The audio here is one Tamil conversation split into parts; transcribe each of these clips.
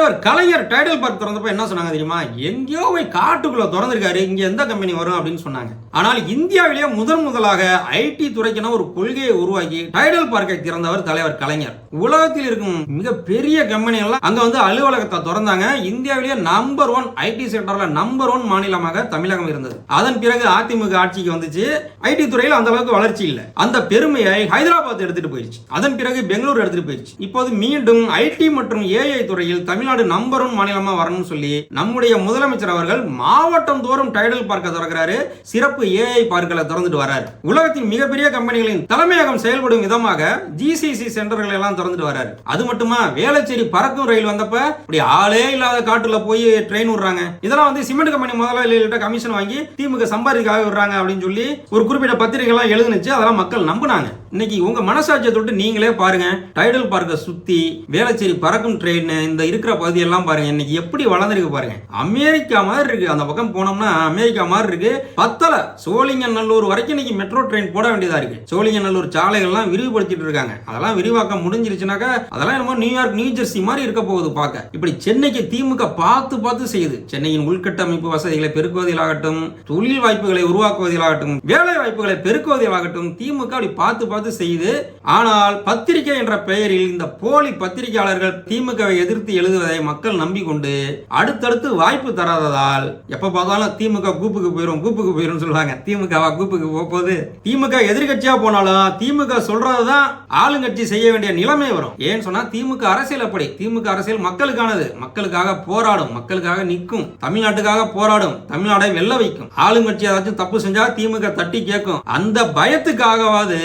தலைவர் கலைஞர் டைடல் பார்க் திறந்தப்ப என்ன சொன்னாங்க தெரியுமா? எங்கேயோ போய் காட்டுக்குள்ள திறந்திருக்காரு, இங்க எந்த கம்பெனி வரும் அப்படின்னு சொன்னாங்க. ஆனால் இந்தியாவிலேயே முதலாக ஐடி துறைக்கென ஒரு கொள்கையை உருவாக்கி டைடல் பார்க்கை திறந்தவர் தலைவர் கலைஞர். உலகத்தில் இருக்கும் மிக பெரிய கம்பெனி எல்லாம் அங்க வந்து அலுவலகத்தை திறந்தாங்க. இந்தியாவிலேயே நம்பர் 1 ஐடி செக்டர்ல நம்பர் 1 மாநிலமாக தமிழகம் இருந்தது. அதன் பிறகு அதிமுக ஆட்சிக்கு வந்துச்சு. ஐடி துறையில் அந்த அளவுக்கு வளர்ச்சி இல்லை. அந்த பெருமையை ஹைதராபாத் எடுத்துட்டு போயிடுச்சு. அதன் பிறகு பெங்களூர் எடுத்துட்டு போயிடுச்சு. இப்போது மீண்டும் ஐடி மற்றும் ஏஐ துறையில் தமிழ்நாடு நம்பர் 1 மாநிலமா வரணும்னு சொல்லி நம்முடைய முதலமைச்சர் அவர்கள் மாவட்டம் தோறும் டைடல் பார்க்க திறக்கிறாரு. சிறப்பு ஏஐ பார்க்களை திறந்துட்டு வராரு. உலகத்தின் மிகப்பெரிய கம்பெனிகளின் தலைமையகம் செயல்படும் விதமாக ஜிசிசி சென்டர்கள் எல்லாம் திறந்துட்டு வராரு. அது மட்டுமா, வேளச்சேரி பறக்கும் ரயில் வந்தப்ப இப்படி ஆளே இல்லாத காட்டுல போய் ட்ரெயின் விடுறாங்க. இதெல்லாம் வந்து சிமெண்ட் கம்பெனி முதலாளிகிட்ட கமிஷன் வாங்கி திமுக சம்பாதிக்காக விடுறாங்க அப்படின்னு சொல்லி ஒரு குறிப்பிட்ட பத்திரிகை எல்லாம் எழுதுனுச்சு. அதெல்லாம் மக்கள் நம்பினாங்க. இன்னைக்கு உங்க மனசாட்சியை தொட்டு நீங்களே பாருங்க. டைடல் பார்க்க சுத்தி வேளச்சேரி பறக்கும் ட்ரெயின் இந்த இருக்கிற பகுதியெல்லாம் பாருங்க. இன்னைக்கு எப்படி வளர்ந்துருக்கு பாருங்க. அமெரிக்கா மாதிரி இருக்கு. அந்த பக்கம் போனோம்னா அமெரிக்கா மாதிரி இருக்கு. பத்தல சோழிங்கநல்லூர் வரைக்கும் இன்னைக்கு மெட்ரோ ட்ரெயின் போட வேண்டியதா இருக்கு. சோழிங்கநல்லூர் சாலைகள்லாம் விரிவுபடுத்திட்டு இருக்காங்க. அதெல்லாம் விரிவாக்கம் முடிஞ்சிருச்சுனாக்கா அதெல்லாம் என்னமோ நியூயார்க் நியூ ஜெர்சி மாதிரி இருக்க போகுது பார்க்க. இப்படி சென்னைக்கு திமுக பார்த்து செய்யுது. சென்னையின் உள்கட்டமைப்பு வசதிகளை பெருக்குவதிலாகட்டும், தொழில் வாய்ப்புகளை உருவாக்குவதிலாகட்டும், வேலை வாய்ப்புகளை பெருக்குவதிலாகட்டும் திமுக அப்படி பார்த்து செய்து. ஆனால் பத்திரிகை என்ற பெயரில் இந்த போலி பத்திரிகையாளர்கள் திமுகவை எதிர்த்து எழுதுவதை மக்கள் நம்பிக்கொண்டு அடுத்தடுத்து வாய்ப்பு தராததால் எப்ப பார்த்தாலும் திமுக கூப்புக்கு போயிரும் சொல்லுவாங்க. திமுக கூப்புக்கு போகுது. திமுக எதிர்கட்சியா போனாலும் திமுக சொல்றதுதான் ஆளுங்கட்சி செய்ய வேண்டிய நிலைமை வரும். ஏன்னு சொன்னா திமுக அரசியல் அப்படி. திமுக அரசியல் மக்களுக்கானது. மக்களுக்காக போராடும், மக்களுக்காக நிற்கும், தமிழ்நாட்டுக்காக போராடும், தமிழ்நாடை வெல்ல வைக்கும். ஆளுங்கட்சி ஏதாச்சும் தப்பு செஞ்சா திமுக தட்டி கேட்கும். அந்த பயத்துக்காகவாது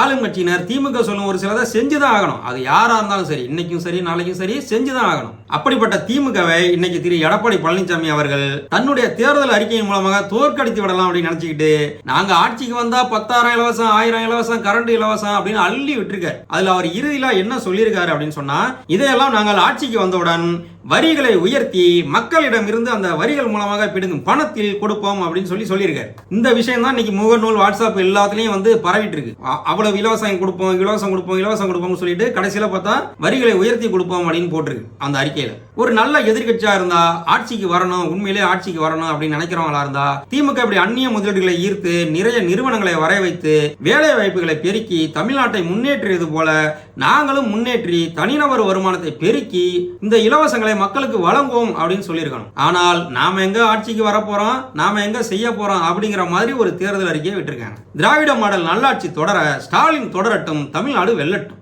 ஆளுங்கட்சியினர் திமுக சொல்லும் ஒரு சிலதை செஞ்சுதான் ஆகணும். அது யாரா இருந்தாலும் சரி, இன்னைக்கும் சரி நாளைக்கும் சரி செஞ்சுதான் ஆகணும். அப்படிப்பட்ட திமுகவை இன்னைக்கு திரு எடப்பாடி பழனிசாமி அவர்கள் தன்னுடைய தேர்தல் அறிக்கையின் மூலமாக தோற்கடித்து விடலாம் அப்படின்னு நினைச்சுக்கிட்டு நாங்க ஆட்சிக்கு வந்தா 10,000 இலவசம், 1000 இலவசம், கரண்ட் இலவசம் அப்படின்னு அள்ளி விட்டுருக்காரு. அதுல அவர் இறுதியில என்ன சொல்லியிருக்காரு அப்படின்னு சொன்னா, இதையெல்லாம் நாங்கள் ஆட்சிக்கு வந்தவுடன் வரிகளை உயர்த்தி மக்களிடம் இருந்து அந்த வரிகள் மூலமாக பிடுங்கும் பணத்தில் கொடுப்போம் அப்படின்னு சொல்லியிருக்காரு. இந்த விஷயம் தான் இன்னைக்கு முகநூல், வாட்ஸ்அப் எல்லாத்துலயும் வந்து பரவிட்டு இருக்கு. அவ்வளவு இலவசம் கொடுப்போம் சொல்லிட்டு கடைசியில பார்த்தா வரிகளை உயர்த்தி கொடுப்போம் அப்படின்னு போட்டிருக்கு அந்த அறிக்கையில. ஒரு நல்ல எதிர்கட்சியா இருந்தா ஆட்சிக்கு வரணும், உண்மையிலே ஆட்சிக்கு வரணும் அப்படின்னு நினைக்கிறவங்களா இருந்தா திமுக இப்படி அந்நிய முதலீடுகளை ஈர்த்து நிறைய நிறுவனங்களை வர வைத்து வேலை வாய்ப்புகளை பெருக்கி தமிழ்நாட்டை முன்னேற்றியது போல நாங்களும் முன்னேற்றி தனிநபர் வருமானத்தை பெருக்கி இந்த இலவசங்களை மக்களுக்கு வழங்குவோம் அப்படின்னு சொல்லியிருக்கணும். ஆனால் நாம எங்க ஆட்சிக்கு வர போறோம், நாம எங்க செய்ய போறோம் அப்படிங்கிற மாதிரி ஒரு தேர்தல் அறிக்கையை விட்டுருக்காங்க. திராவிட மாடல் நல்லாட்சி தொடர, ஸ்டாலின் தொடரட்டும், தமிழ்நாடு வெல்லட்டும்.